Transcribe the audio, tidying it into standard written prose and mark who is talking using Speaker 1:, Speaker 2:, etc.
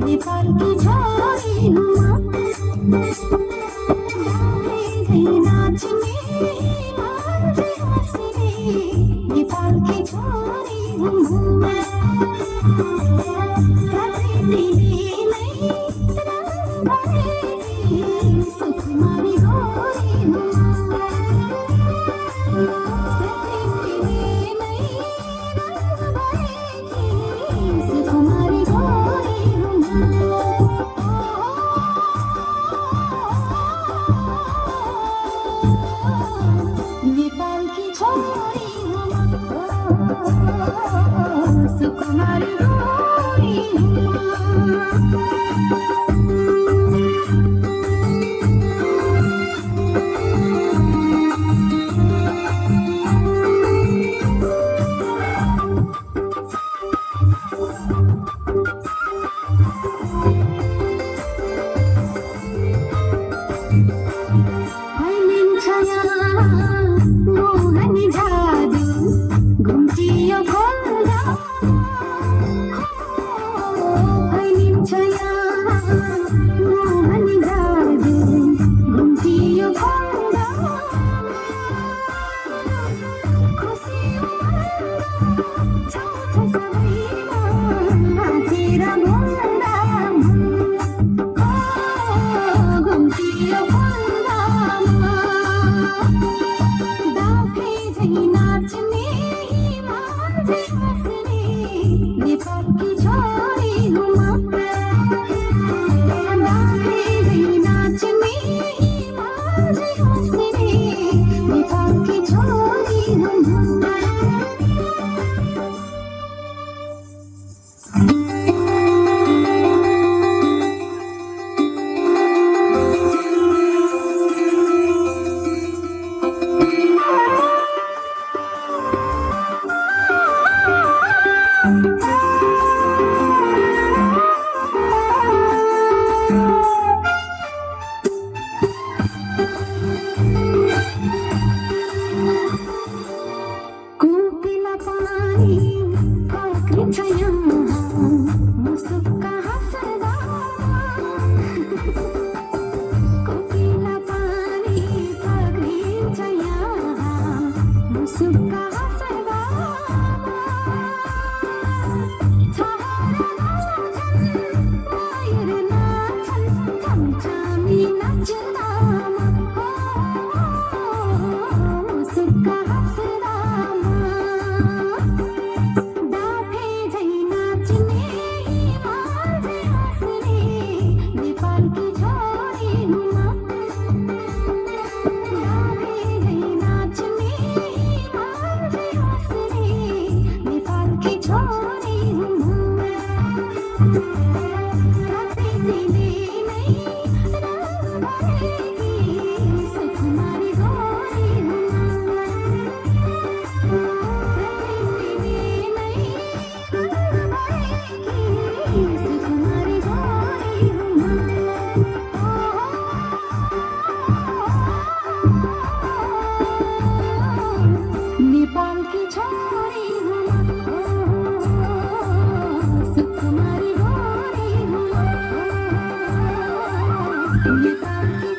Speaker 1: नेपाल की छोरी हूँ नाचने मांझे हंसने नेपाल की छोरी हूँ प्रकृति ने नहीं रंग भरेगी सुकुमारी गोरी हूँ प्रकृति ने नहीं रंग भरेगी सुकुमारी गोरी हूँ नेपाल की छोरी हूँ सुकुमारी गोरी हूँ फैलिन्छ यहाँ मोहनी जादु घुम्टियो खोल्दा फैलिन्छ यहाँ मोहनी जादु घुम्टियो खोल्दा खुसी छ सबैमा हाँसेर बोल्दा घुम्टियो नेपाल की छोरी हूँ नाचने मांझे हंसने नेपाल की छोरी हूँ कोकिला पानी फक्रिन्छ यहाँ मुसुक्क हाँस्दा कोकिला पानी फक्रिन्छ यहाँ मुसुक्क हाँस्दा छाहरा नाच्छन् मायर नाच्छन् छमछमी नाच्दा मुसुक्क हाँस्दा नेपाल की छोरी हूँ नाचने मांझे हंसने नेपाल की छोरी हूँ प्रकृति ने नहीं रंग भरेगी सुकुमारी गोरी हूँ प्रकृति ने नहीं रंग भरेगी सुकुमारी गोरी हूँ नेपाल की छोरी हूँ सुकुमारी गोरी हूँ नेपाल की